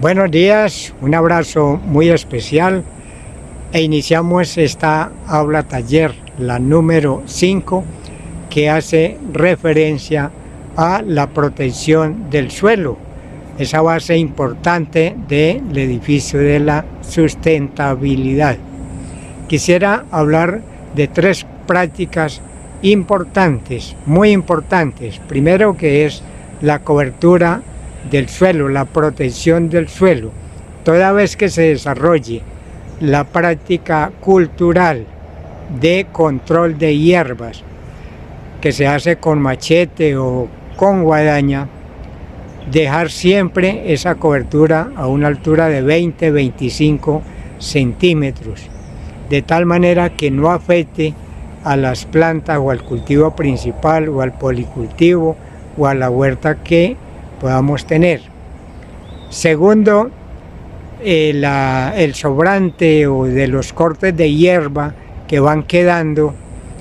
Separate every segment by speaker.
Speaker 1: Buenos días, un abrazo muy especial e iniciamos esta aula taller, la número 5, que hace referencia a la protección del suelo, esa base importante del edificio de la sustentabilidad. Quisiera hablar de 3 prácticas importantes, muy importantes. Primero, que es la cobertura del suelo, la protección del suelo. Toda vez que se desarrolle la práctica cultural de control de hierbas, que se hace con machete o con guadaña, dejar siempre esa cobertura a una altura de 20-25 centímetros, de tal manera que no afecte a las plantas o al cultivo principal o al policultivo o a la huerta que podamos tener. Segundo, el sobrante o de los cortes de hierba que van quedando,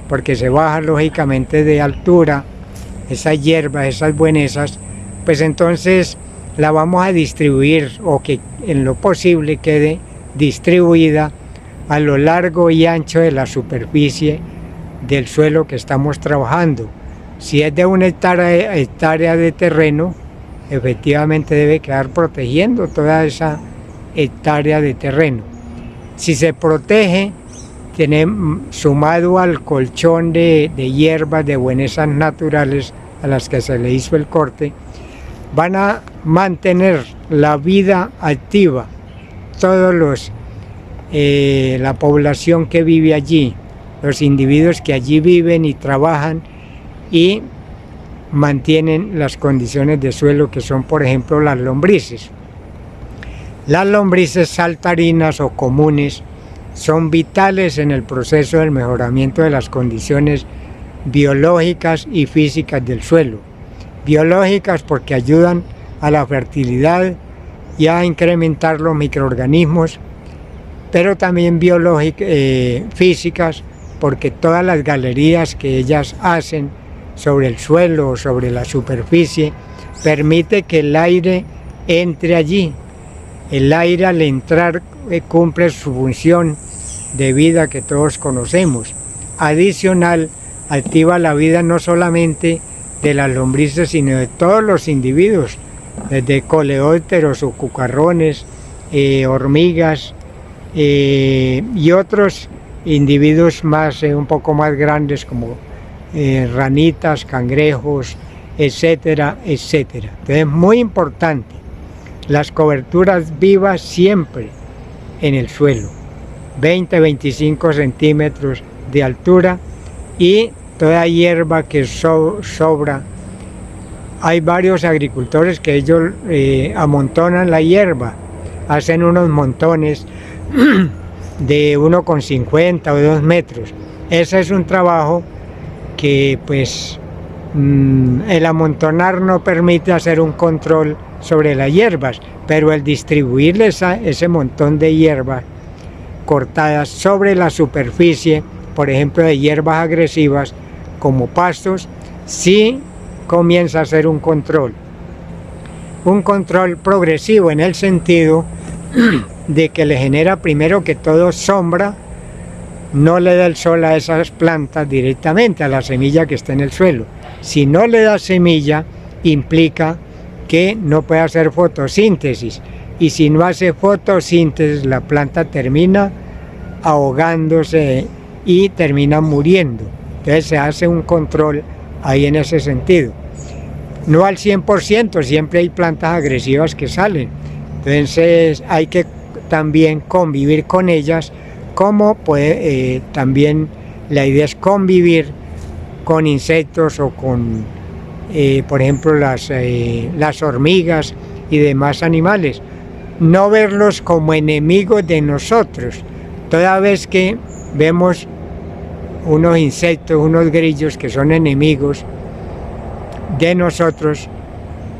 Speaker 1: porque se baja lógicamente de altura, esas hierbas, esas buenesas, pues entonces la vamos a distribuir, o que en lo posible quede distribuida a lo largo y ancho de la superficie del suelo que estamos trabajando. Si es de una hectárea de terreno, efectivamente debe quedar protegiendo toda esa hectárea de terreno. Si se protege, sumado al colchón de hierbas, de buenesas naturales a las que se le hizo el corte, van a mantener la vida activa todos la población que vive allí, los individuos que allí viven y trabajan y mantienen las condiciones de suelo, que son, por ejemplo, las lombrices. Las lombrices saltarinas o comunes son vitales en el proceso del mejoramiento de las condiciones biológicas y físicas del suelo. Biológicas porque ayudan a la fertilidad y a incrementar los microorganismos, pero también físicas porque todas las galerías que ellas hacen sobre el suelo o sobre la superficie permite que el aire entre allí. El aire, al entrar, cumple su función de vida que todos conocemos. Adicional, activa la vida no solamente de las lombrices, sino de todos los individuos, desde coleópteros o cucarrones, hormigas y otros individuos más, un poco más grandes, como ranitas, cangrejos, etcétera, etcétera. Entonces es muy importante las coberturas vivas siempre en el suelo, 20-25 centímetros de altura, y toda hierba que sobra. Hay varios agricultores que ellos amontonan la hierba, hacen unos montones de 1,50 o 2 metros. Ese es un trabajo que pues el amontonar no permite hacer un control sobre las hierbas, pero el distribuirle ese montón de hierbas cortadas sobre la superficie, por ejemplo, de hierbas agresivas como pastos, sí comienza a ser un control progresivo, en el sentido de que le genera primero que todo sombra. No le da el sol a esas plantas directamente, a la semilla que está en el suelo. Si no le da semilla, implica que no puede hacer fotosíntesis, y si no hace fotosíntesis, la planta termina ahogándose y termina muriendo. Entonces se hace un control ahí en ese sentido. No al 100%, siempre hay plantas agresivas que salen. Entonces hay que también convivir con ellas, como también la idea es convivir con insectos o con, por ejemplo, las hormigas y demás animales. No verlos como enemigos de nosotros. Toda vez que vemos unos insectos, unos grillos que son enemigos de nosotros,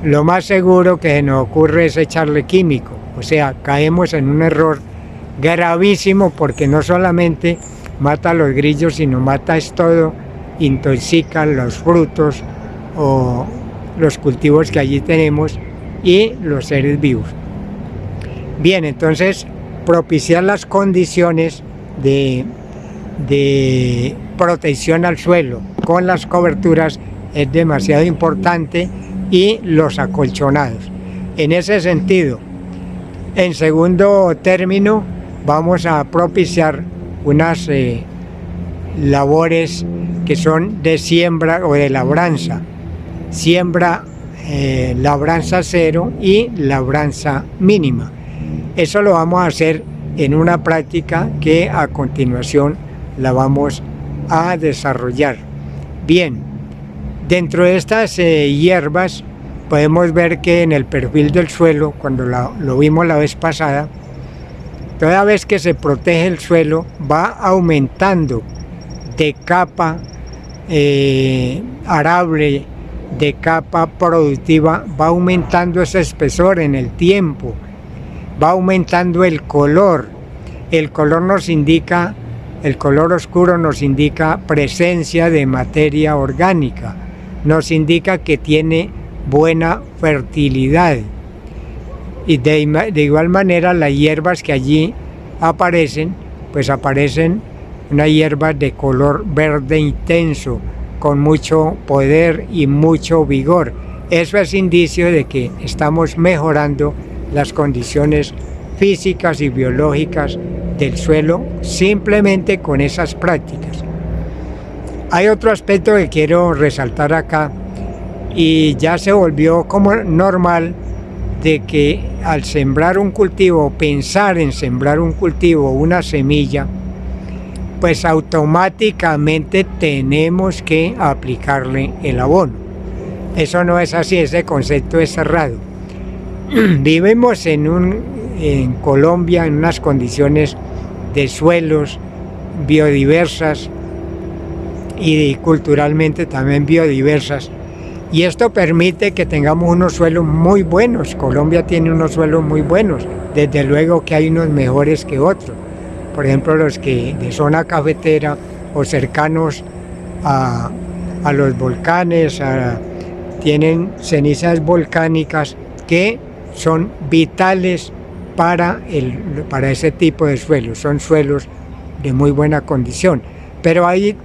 Speaker 1: lo más seguro que se nos ocurre es echarle químico. O sea, caemos en un error gravísimo, porque no solamente mata a los grillos, sino mata es todo, intoxica los frutos o los cultivos que allí tenemos y los seres vivos. Bien, entonces propiciar las condiciones de protección al suelo con las coberturas es demasiado importante, y los acolchonados. En ese sentido, en segundo término, vamos a propiciar unas labores que son de siembra o de labranza. Siembra, labranza cero y labranza mínima. Eso lo vamos a hacer en una práctica que a continuación la vamos a desarrollar. Bien, dentro de estas hierbas podemos ver que en el perfil del suelo, cuando lo vimos la vez pasada, toda vez que se protege el suelo va aumentando de capa arable, de capa productiva, va aumentando ese espesor en el tiempo, va aumentando el color. El color nos indica, el color oscuro nos indica presencia de materia orgánica, nos indica que tiene buena fertilidad. Y de igual manera las hierbas que allí aparecen, pues aparecen unas hierbas de color verde intenso, con mucho poder y mucho vigor. Eso es indicio de que estamos mejorando las condiciones físicas y biológicas del suelo simplemente con esas prácticas. Hay otro aspecto que quiero resaltar acá, y ya se volvió como normal de que al sembrar un cultivo, pensar en sembrar un cultivo, una semilla, pues automáticamente tenemos que aplicarle el abono. Eso no es así, ese concepto es cerrado. Vivimos en Colombia en unas condiciones de suelos biodiversas y culturalmente también biodiversas, y esto permite que tengamos unos suelos muy buenos. Colombia tiene unos suelos muy buenos, desde luego que hay unos mejores que otros. Por ejemplo, los que de zona cafetera o cercanos a los volcanes, tienen cenizas volcánicas que son vitales para ese tipo de suelos. Son suelos de muy buena condición, pero hay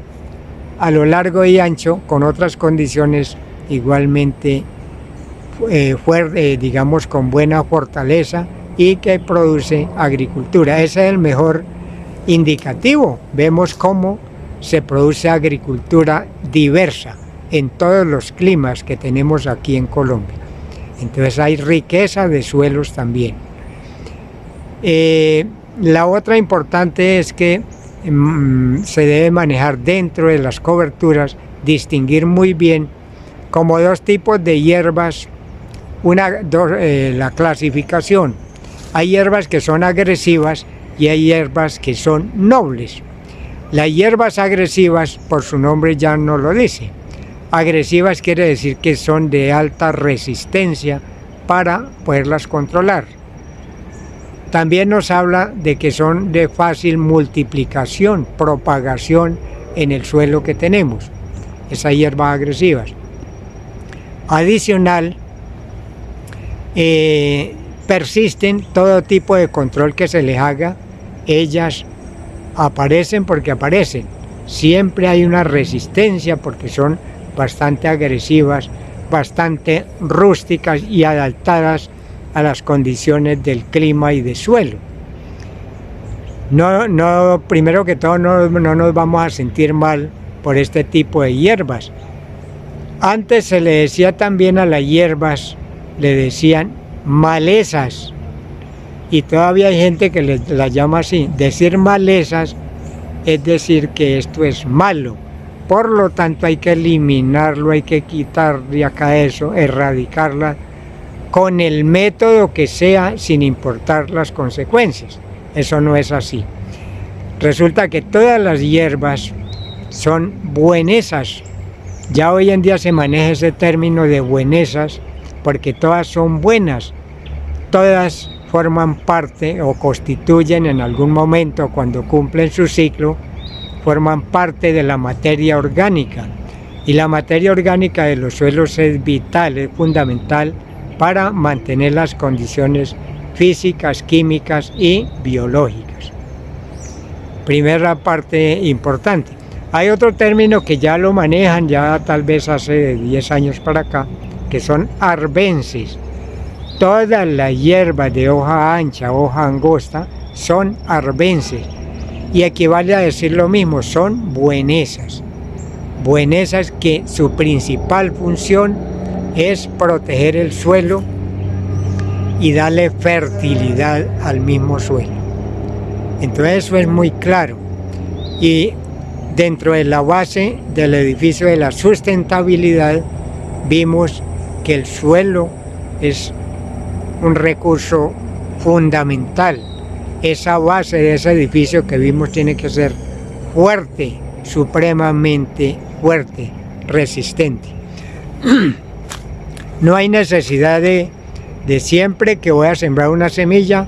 Speaker 1: a lo largo y ancho con otras condiciones igualmente digamos con buena fortaleza y que produce agricultura. Ese es el mejor indicativo. Vemos cómo se produce agricultura diversa en todos los climas que tenemos aquí en Colombia. Entonces hay riqueza de suelos también. La otra importante es que se debe manejar dentro de las coberturas, distinguir muy bien como dos tipos de hierbas, la clasificación. Hay hierbas que son agresivas y hay hierbas que son nobles. Las hierbas agresivas, por su nombre ya no lo dice. Agresivas quiere decir que son de alta resistencia para poderlas controlar. También nos habla de que son de fácil multiplicación, propagación en el suelo que tenemos, esas hierbas agresivas. Adicional, persisten todo tipo de control que se les haga, ellas aparecen porque aparecen. Siempre hay una resistencia porque son bastante agresivas, bastante rústicas y adaptadas a las condiciones del clima y del suelo. Primero que todo, no nos vamos a sentir mal por este tipo de hierbas. Antes se le decía también a las hierbas, le decían malezas, y todavía hay gente que las llama así. Decir malezas es decir que esto es malo, por lo tanto hay que eliminarlo, hay que quitar de acá eso, erradicarla con el método que sea, sin importar las consecuencias. Eso no es así. Resulta que todas las hierbas son buenesas. Ya hoy en día se maneja ese término de buenesas porque todas son buenas. Todas forman parte o constituyen en algún momento, cuando cumplen su ciclo, forman parte de la materia orgánica. Y la materia orgánica de los suelos es vital, es fundamental para mantener las condiciones físicas, químicas y biológicas. Primera parte importante. Hay otro término que ya lo manejan ya tal vez hace 10 años para acá, que son arbences. Todas las hierbas de hoja ancha, hoja angosta, son arbences. Y equivale a decir lo mismo, son buenesas. Buenesas que su principal función es proteger el suelo y darle fertilidad al mismo suelo. Entonces eso es muy claro. Y dentro de la base del edificio de la sustentabilidad vimos que el suelo es un recurso fundamental. Esa base de ese edificio que vimos tiene que ser fuerte, supremamente fuerte, resistente. No hay necesidad de siempre que voy a sembrar una semilla,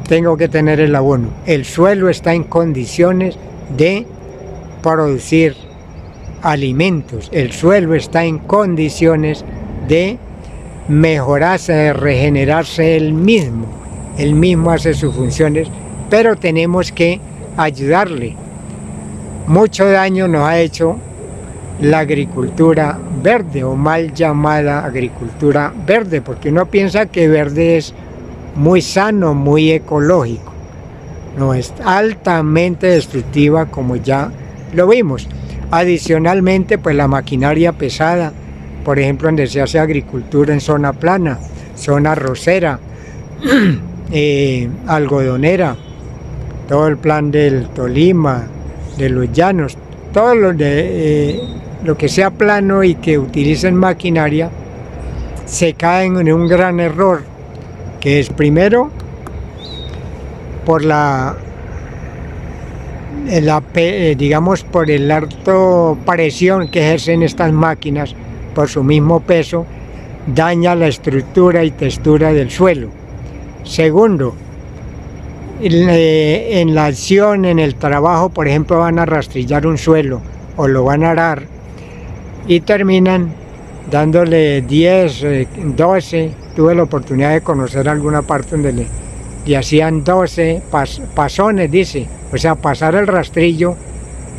Speaker 1: tengo que tener el abono. El suelo está en condiciones de producir alimentos. El suelo está en condiciones de mejorarse, de regenerarse él mismo. Él mismo hace sus funciones, pero tenemos que ayudarle. Mucho daño nos ha hecho la agricultura verde o mal llamada agricultura verde, porque uno piensa que verde es muy sano, muy ecológico. No, es altamente destructiva, como ya lo vimos. Adicionalmente, pues la maquinaria pesada, por ejemplo, donde se hace agricultura en zona plana, zona arrocera, algodonera, todo el plan del Tolima, de los llanos, todo lo que sea plano y que utilicen maquinaria, se caen en un gran error, que es primero por digamos por el alto presión que ejercen estas máquinas, por su mismo peso, daña la estructura y textura del suelo. Segundo, en la acción, en el trabajo, por ejemplo, van a rastrillar un suelo o lo van a arar y terminan dándole 10, 12, tuve la oportunidad de conocer alguna parte donde le hacían 12 pasones, dice, o sea, pasar el rastrillo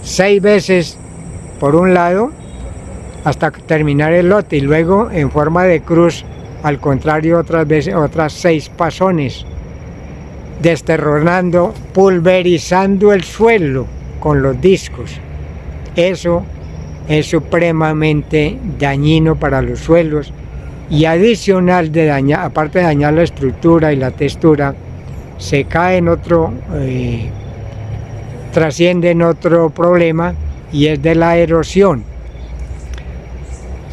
Speaker 1: 6 veces por un lado hasta terminar el lote y luego en forma de cruz, al contrario, otras 6 pasones, desterronando, pulverizando el suelo con los discos. Eso es supremamente dañino para los suelos y adicional de dañar, aparte de dañar la estructura y la textura, se cae en otro, trasciende en otro problema, y es de la erosión.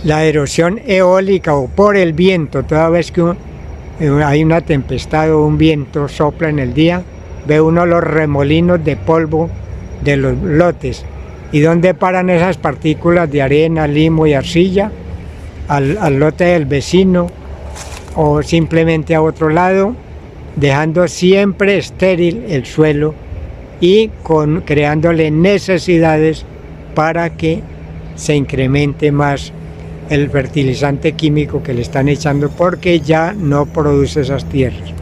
Speaker 1: La erosión eólica o por el viento. Toda vez que hay una tempestad o un viento sopla en el día, ve uno los remolinos de polvo de los lotes. ¿Y dónde paran esas partículas de arena, limo y arcilla? Al lote del vecino o simplemente a otro lado, dejando siempre estéril el suelo y creándole necesidades para que se incremente más el fertilizante químico que le están echando, porque ya no produce esas tierras.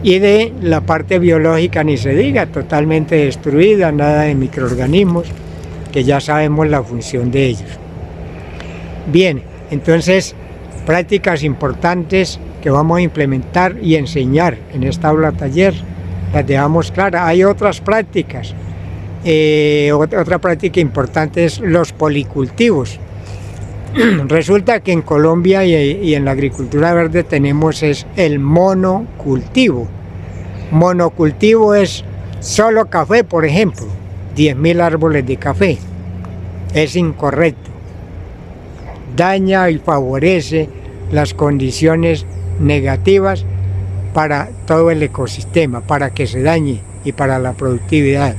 Speaker 1: Y de la parte biológica ni se diga, totalmente destruida, nada de microorganismos, que ya sabemos la función de ellos. Bien, entonces prácticas importantes que vamos a implementar y enseñar en esta aula taller, las dejamos claras. Hay otras prácticas. Otra práctica importante es los policultivos. Resulta que en Colombia y en la agricultura verde tenemos el monocultivo. Monocultivo es solo café, por ejemplo, 10.000 árboles de café. Es incorrecto. Daña y favorece las condiciones negativas para todo el ecosistema, para que se dañe y para la productividad.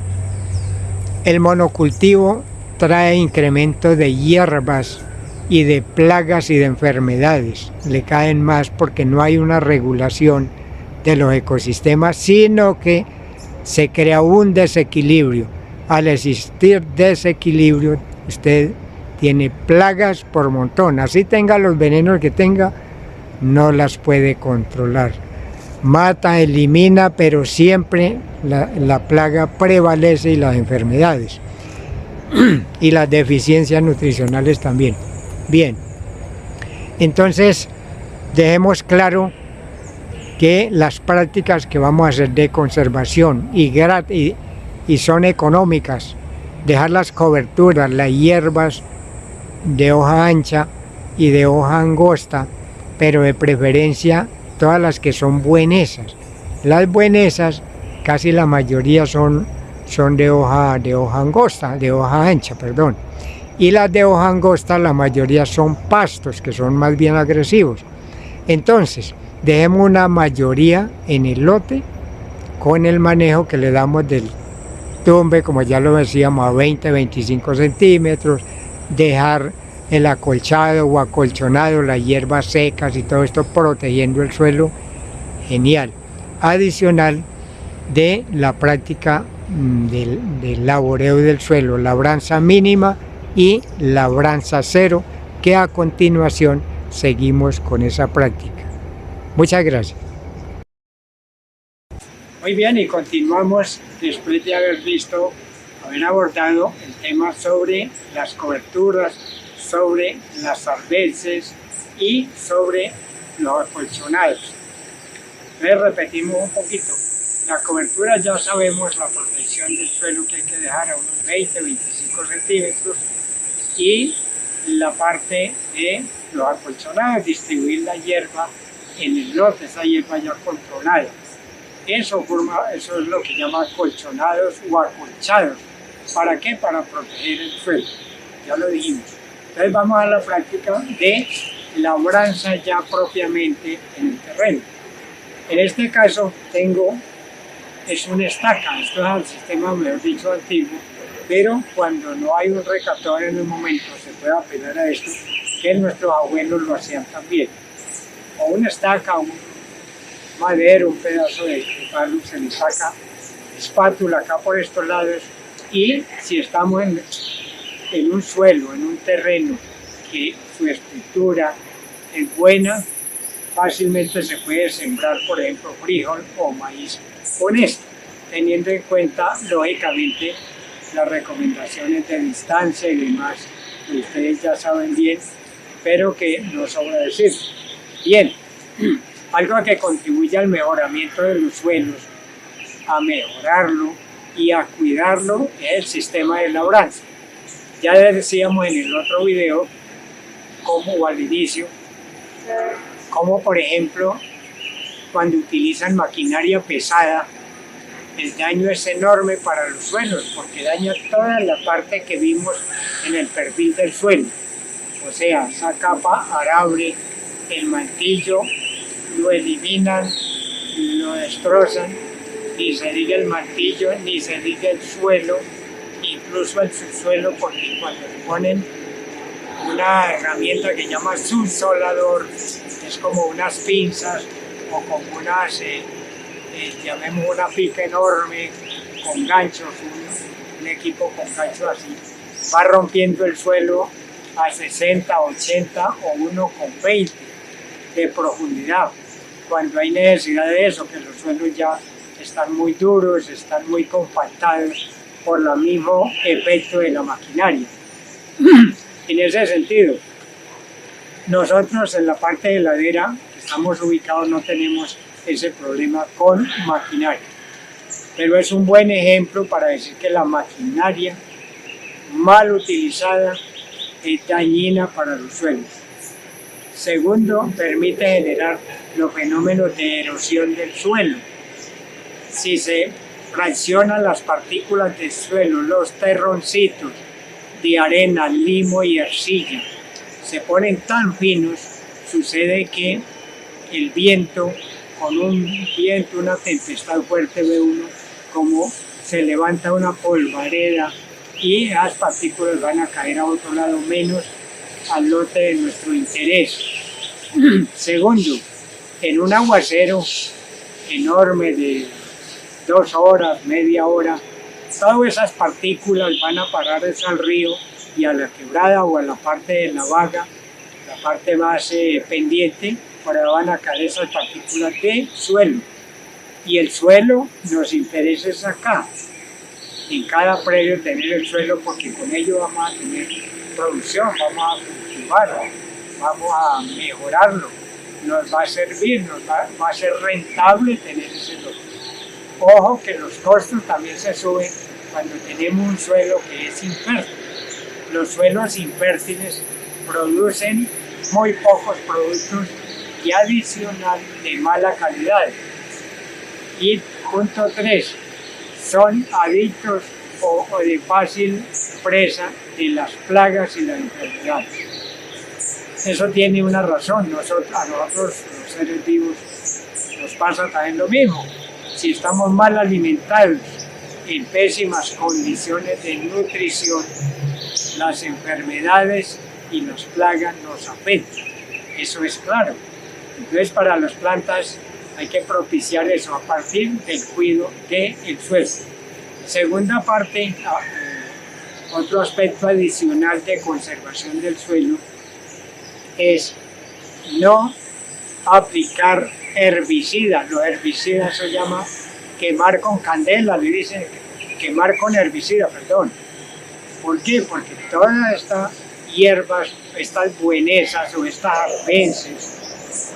Speaker 1: El monocultivo trae incremento de hierbas y de plagas y de enfermedades. Le caen más porque no hay una regulación de los ecosistemas, sino que se crea un desequilibrio. Al existir desequilibrio, usted tiene plagas por montón. Así tenga los venenos que tenga, no las puede controlar. mata, elimina, pero siempre la plaga prevalece y las enfermedades y las deficiencias nutricionales también. Bien, entonces dejemos claro que las prácticas que vamos a hacer de conservación y son económicas, dejar las coberturas, las hierbas de hoja ancha y de hoja angosta, pero de preferencia todas las que son buenesas. Las buenesas, casi la mayoría son de hoja angosta, de hoja ancha, perdón. Y las de hoja angosta, la mayoría son pastos, que son más bien agresivos. Entonces, dejemos una mayoría en el lote con el manejo que le damos del tumbe, como ya lo decíamos, a 20-25 centímetros, dejar el acolchado o acolchonado, las hierbas secas y todo esto protegiendo el suelo, genial. Adicional de la práctica del laboreo del suelo, labranza mínima y labranza cero, que a continuación seguimos con esa práctica. Muchas gracias. Muy bien, y continuamos después de haber abordado el tema sobre las coberturas, sobre las arveses y sobre los acolchonados. Entonces repetimos un poquito. La cobertura ya sabemos la protección del suelo que hay que dejar a unos 20-25 centímetros y la parte de los acolchonados, distribuir la hierba en el lote, esa hierba ya controlada. Eso es lo que llaman acolchonados o acolchados. ¿Para qué? Para proteger el suelo, ya lo dijimos. Entonces vamos a la práctica de labranza ya propiamente en el terreno. En este caso es una estaca, esto es el sistema, mejor dicho, antiguo, pero cuando no hay un recaptador en un momento se puede apelar a esto, que nuestros abuelos lo hacían también. O una estaca, un madero, un pedazo de palo, se le saca espátula acá por estos lados, y si estamos en un suelo, en un terreno que su estructura es buena, fácilmente se puede sembrar, por ejemplo, frijol o maíz con esto, teniendo en cuenta, lógicamente, las recomendaciones de distancia y demás, que ustedes ya saben bien, pero que no sobra decir. Bien, algo que contribuye al mejoramiento de los suelos, a mejorarlo y a cuidarlo, es el sistema de labranza. Ya decíamos en el otro video, o al inicio, como por ejemplo, cuando utilizan maquinaria pesada, el daño es enorme para los suelos, porque daña toda la parte que vimos en el perfil del suelo. O sea, esa capa arable, el mantillo, lo eliminan, lo destrozan, ni se diga el mantillo, ni se diga el suelo, incluso el subsuelo, porque cuando le ponen una herramienta que llama subsolador, es como unas pinzas o como unas, llamemos una pica enorme con ganchos, un equipo con ganchos así, va rompiendo el suelo a 60, 80 o 1,20 de profundidad, cuando hay necesidad de eso, que los suelos ya están muy duros, están muy compactados por el mismo efecto de la maquinaria. En ese sentido, nosotros en la parte de ladera que estamos ubicados no tenemos ese problema con maquinaria, pero es un buen ejemplo para decir que la maquinaria mal utilizada es dañina para los suelos. Segundo, permite generar los fenómenos de erosión del suelo. Si se fraccionan las partículas del suelo, los terroncitos de arena, limo y arcilla, se ponen tan finos, sucede que el viento, con una tempestad fuerte, ve uno como se levanta una polvareda y las partículas van a caer a otro lado, menos al lote de nuestro interés. Segundo, en un aguacero enorme de 2 horas, media hora, todas esas partículas van a parar al río y a la quebrada o a la parte de la vaga, la parte más pendiente, por ahí van a caer esas partículas de suelo. Y el suelo nos interesa es acá, en cada predio tener el suelo, porque con ello vamos a tener producción, vamos a cultivarlo, vamos a mejorarlo, nos va a servir, va a ser rentable tener ese suelo. Ojo que los costos también se suben cuando tenemos un suelo que es infértil. Los suelos infértiles producen muy pocos productos y adicional de mala calidad. Y punto 3, son adictos o de fácil presa de las plagas y las enfermedades. Eso tiene una razón, a nosotros los seres vivos nos pasa también lo mismo. Si estamos mal alimentados, en pésimas condiciones de nutrición, las enfermedades y las plagas nos afectan. Eso es claro. Entonces, para las plantas hay que propiciar eso a partir del cuidado del suelo. Segunda parte, otro aspecto adicional de conservación del suelo es no aplicar herbicidas. Los herbicidas se llama quemar con candela, le dicen quemar con herbicida, perdón. ¿Por qué? Porque todas estas hierbas, estas buenesas o estas arbences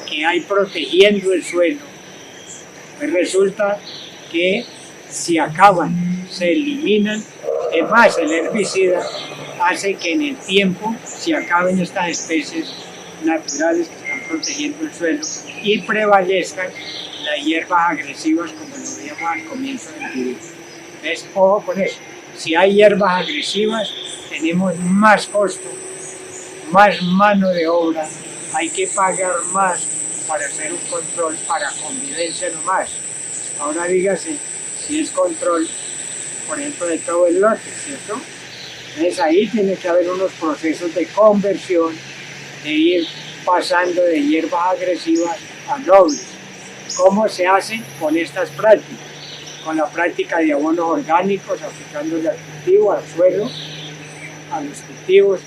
Speaker 1: que hay protegiendo el suelo, pues resulta que se acaban, se eliminan. Es más, el herbicida hace que en el tiempo se acaben estas especies naturales que están protegiendo el suelo y prevalezcan las hierbas agresivas, como lo veíamos al comienzo del video. Entonces, ojo con eso. Si hay hierbas agresivas, tenemos más costo, más mano de obra, hay que pagar más para hacer un control, para convivencia nomás. Ahora dígase, si es control, por ejemplo, de todo el lote, ¿cierto? Entonces ahí tiene que haber unos procesos de conversión, de ir pasando de hierbas agresivas a nobles. ¿Cómo se hace? Con estas prácticas, con la práctica de abonos orgánicos, aplicándole al cultivo, al suelo, a los cultivos.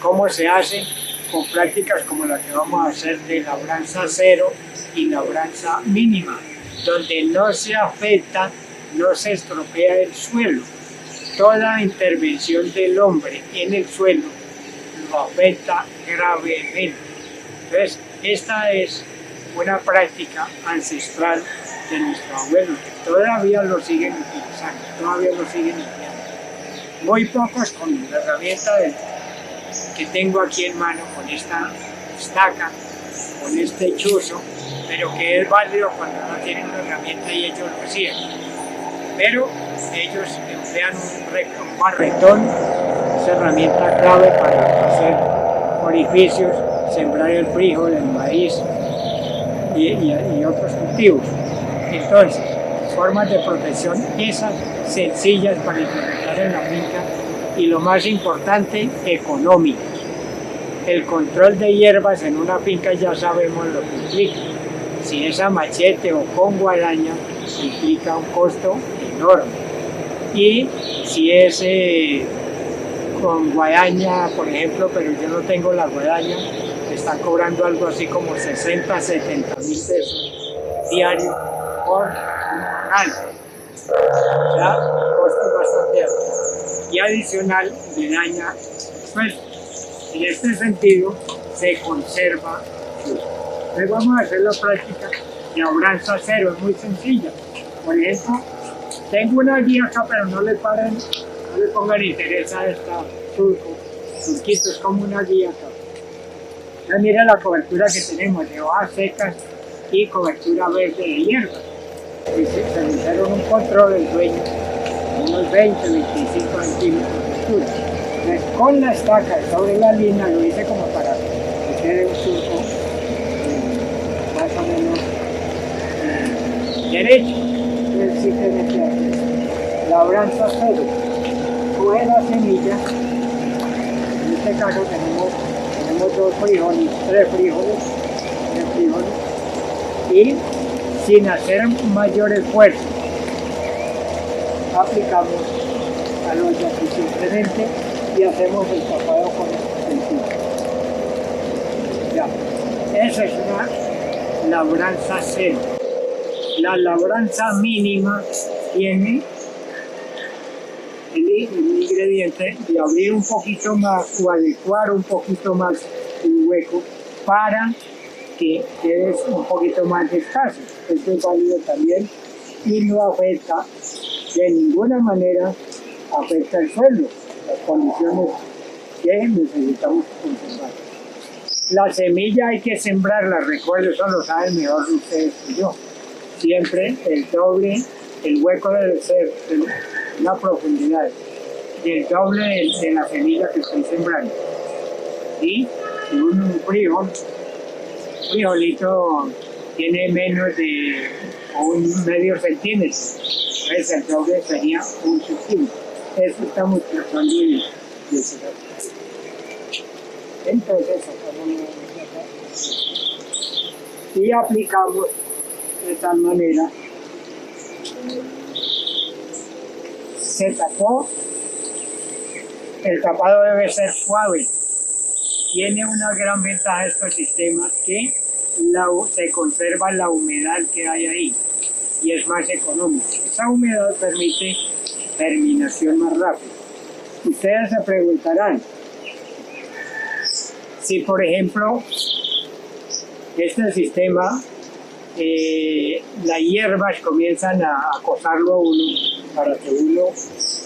Speaker 1: ¿Cómo se hace? Con prácticas como la que vamos a hacer de labranza cero y labranza mínima, donde no se afecta, no se estropea el suelo. Toda intervención del hombre en el suelo lo afecta gravemente. Entonces, esta es una práctica ancestral de nuestros abuelos, que todavía lo siguen utilizando, todavía lo siguen empleando. Muy pocos con la herramienta que tengo aquí en mano, con esta estaca, con este chuzo, pero que es válido cuando no tienen una herramienta y ellos lo hacían. Pero ellos emplean un barretón, esa herramienta clave para hacer orificios, sembrar el frijol, el maíz y otros cultivos. Entonces, formas de protección esas sencillas para implementar en la finca y lo más importante, económicas. El control de hierbas en una finca ya sabemos lo que implica. Si es a machete o con guadaña, implica un costo enorme. Y si es con guadaña, por ejemplo, pero yo no tengo la guadaña, me están cobrando algo así como 60, 70 mil pesos diarios por un canal. O sea, costos bastante altos. Y adicional, le daña el suelo. En este sentido, se conserva el suelo. Entonces vamos a hacer la práctica de labranza cero, es muy sencilla. Por ejemplo, tengo una guía acá, pero no le pongan interés a esta surquito, es como una guía acá. Ya mira la cobertura que tenemos de hojas secas y cobertura verde de hierba. Y se hicieron un control del dueño, unos 20, 25 centímetros de altura. Entonces, con la estaca sobre la línea lo hice como para que quede un surco más o menos derecho. Entonces sí tiene que hacer labranza cero. Coge la semilla, en este caso tenemos 2 frijoles, 3 frijoles, y sin hacer mayor esfuerzo aplicamos al hoyo aquí simplemente y hacemos el tapado con el sentido. Ya, esa es una labranza cero. La labranza mínima tiene el ingrediente de abrir un poquito más o adecuar un poquito más el hueco para que quede un poquito más escaso. Esto es válido también y no afecta de ninguna manera, afecta el suelo, las condiciones que necesitamos conservar. La semilla hay que sembrarla, recuerdo, eso lo saben mejor ustedes que yo. Siempre el doble, el hueco debe ser una profundidad del doble de la semilla que estoy sembrando. Y un frijolito tiene menos de un medio centímetro, entonces el doble sería un centímetro. Eso estamos tratando de hacer. Entonces y aplicamos de tal manera, se tapó, el tapado debe ser suave. Tiene una gran ventaja este sistema que se conserva la humedad que hay ahí y es más económico. Esa humedad permite germinación más rápida. Ustedes se preguntarán, si por ejemplo este sistema, las hierbas comienzan a acosarlo a uno para que uno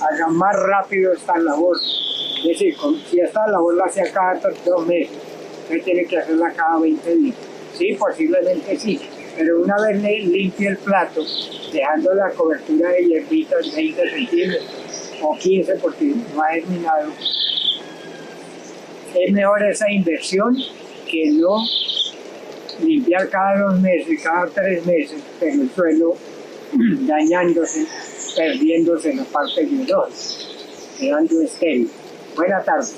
Speaker 1: haga más rápido esta labor. Es decir, si esta labor la hace cada 2 meses, usted tiene que hacerla cada 20 días. Sí, posiblemente sí, pero una vez limpie el plato, dejando la cobertura de hierbitas 20 centímetros o 15 porque no ha germinado, es mejor esa inversión que no limpiar cada 2 meses, cada 3 meses, pero el suelo dañándose, perdiéndose la parte biológica, quedando estéril. Buenas tardes.